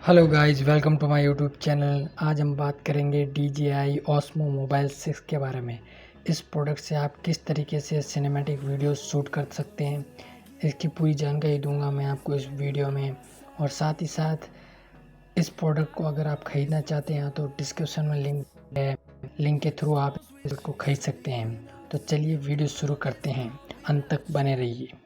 Hello guys, welcome to my YouTube channel. आज हम बात करेंगे DJI Osmo मोबाइल 6 के बारे में। इस प्रोडक्ट से आप किस तरीके से सिनेमैटिक वीडियो शूट कर सकते हैं, इसकी पूरी जानकारी दूंगा मैं आपको इस वीडियो में। और साथ ही साथ इस प्रोडक्ट को अगर आप ख़रीदना चाहते हैं तो डिस्क्रिप्शन में लिंक है, लिंक के थ्रू आप इसको खरीद सकते हैं। तो चलिए वीडियो शुरू करते हैं, अंत तक बने रहिए।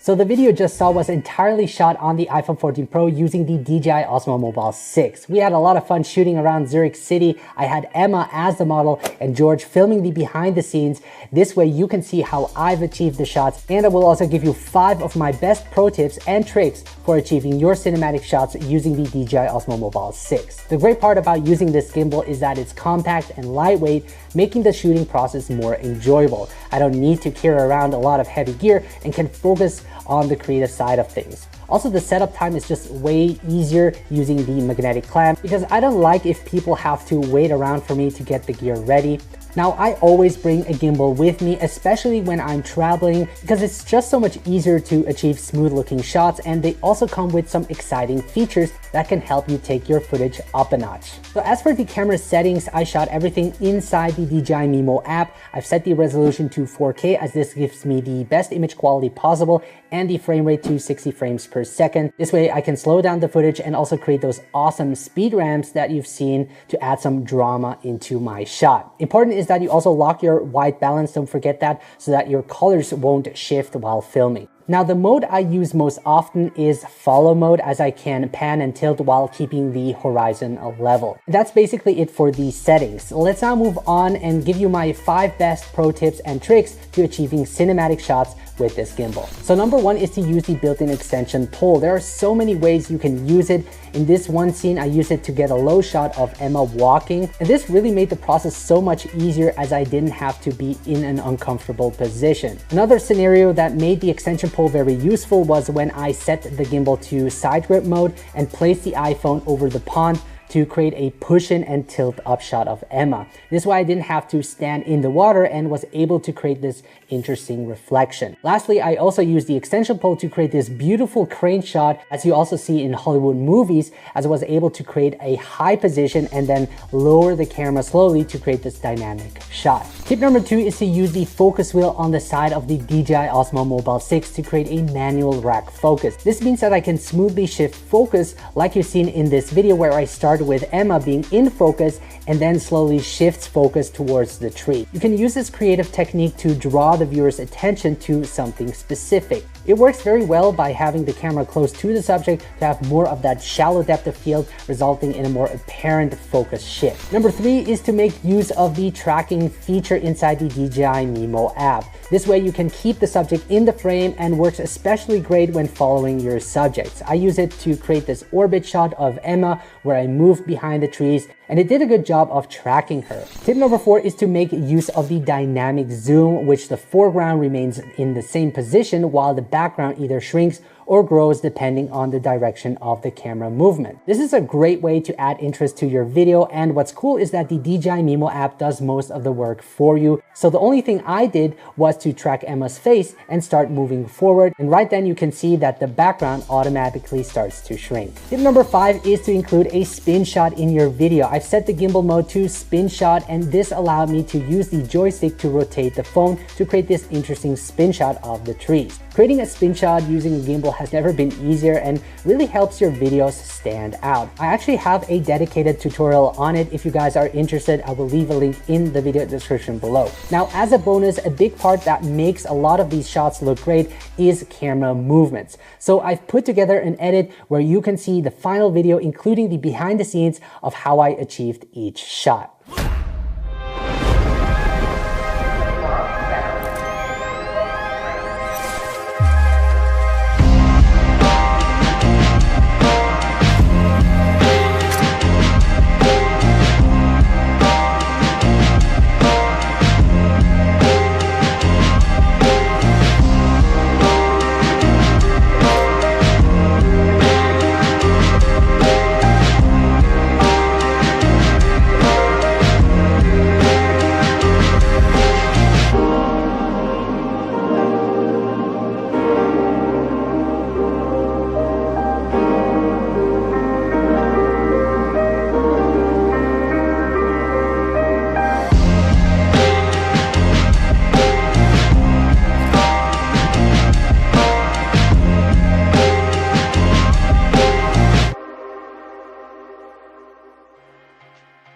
So the video just saw was entirely shot on the iPhone 14 Pro using the DJI Osmo Mobile 6. We had a lot of fun shooting around Zurich City. I had Emma as the model and George filming the behind the scenes. This way you can see how I've achieved the shots, and I will also give you 5 of my best pro tips and tricks for achieving your cinematic shots using the DJI Osmo Mobile 6. The great part about using this gimbal is that it's compact and lightweight, making the shooting process more enjoyable. I don't need to carry around a lot of heavy gear and can focus on the creative side of things. Also, the setup time is just way easier using the magnetic clamp because I don't like if people have to wait around for me to get the gear ready. Now, I always bring a gimbal with me, especially when I'm traveling, because it's just so much easier to achieve smooth looking shots, and they also come with some exciting features that can help you take your footage up a notch. So as for the camera settings, I shot everything inside the DJI Mimo app. I've set the resolution to 4K as this gives me the best image quality possible, and the frame rate to 60 frames per second. This way I can slow down the footage and also create those awesome speed ramps that you've seen to add some drama into my shot. Important is that you also lock your white balance, don't forget that, so that your colors won't shift while filming. Now, the mode I use most often is follow mode, as I can pan and tilt while keeping the horizon level. That's basically it for the settings. Let's now move on and give you my 5 best pro tips and tricks to achieving cinematic shots with this gimbal. So number 1 is to use the built-in extension pole. There are so many ways you can use it. In this one scene, I used it to get a low shot of Emma walking, and this really made the process so much easier as I didn't have to be in an uncomfortable position. Another scenario that made the extension pole very useful was when I set the gimbal to side grip mode and placed the iPhone over the pond to create a push in and tilt up shot of Emma. This way I didn't have to stand in the water and was able to create this interesting reflection. Lastly, I also used the extension pole to create this beautiful crane shot, as you also see in Hollywood movies, as I was able to create a high position and then lower the camera slowly to create this dynamic shot. Tip number 2 is to use the focus wheel on the side of the DJI Osmo Mobile 6 to create a manual rack focus. This means that I can smoothly shift focus like you've seen in this video, where I started with Emma being in focus and then slowly shifts focus towards the tree. You can use this creative technique to draw the viewer's attention to something specific. It works very well by having the camera close to the subject to have more of that shallow depth of field, resulting in a more apparent focus shift. Number 3 is to make use of the tracking feature inside the DJI Mimo app. This way you can keep the subject in the frame, and works especially great when following your subjects. I use it to create this orbit shot of Emma where I moved behind the trees, and it did a good job of tracking her. Tip number 4 is to make use of the dynamic zoom, which the foreground remains in the same position while the background either shrinks or grows depending on the direction of the camera movement. This is a great way to add interest to your video, and what's cool is that the DJI Mimo app does most of the work for you. So the only thing I did was to track Emma's face and start moving forward, and right then you can see that the background automatically starts to shrink. Tip number 5 is to include a spin shot in your video. I've set the gimbal mode to spin shot, and this allowed me to use the joystick to rotate the phone to create this interesting spin shot of the trees. Creating a spin shot using a gimbal has never been easier and really helps your videos stand out. I actually have a dedicated tutorial on it. If you guys are interested, I will leave a link in the video description below. Now, as a bonus, a big part that makes a lot of these shots look great is camera movements. So I've put together an edit where you can see the final video, including the behind the scenes of how I achieved each shot.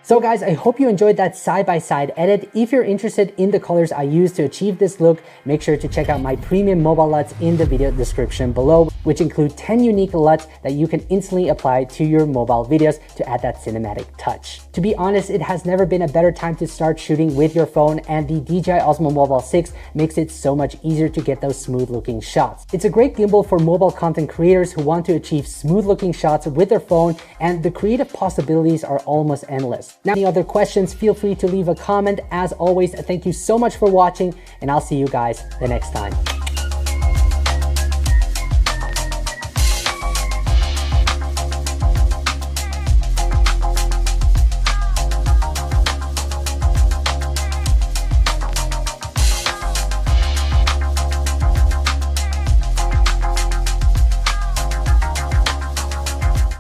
So guys, I hope you enjoyed that side-by-side edit. If you're interested in the colors I used to achieve this look, make sure to check out my premium mobile LUTs in the video description below, which include 10 unique LUTs that you can instantly apply to your mobile videos to add that cinematic touch. To be honest, it has never been a better time to start shooting with your phone, and the DJI Osmo Mobile 6 makes it so much easier to get those smooth looking shots. It's a great gimbal for mobile content creators who want to achieve smooth looking shots with their phone, and the creative possibilities are almost endless. Now, any other questions, feel free to leave a comment. As always, thank you so much for watching, and I'll see you guys the next time.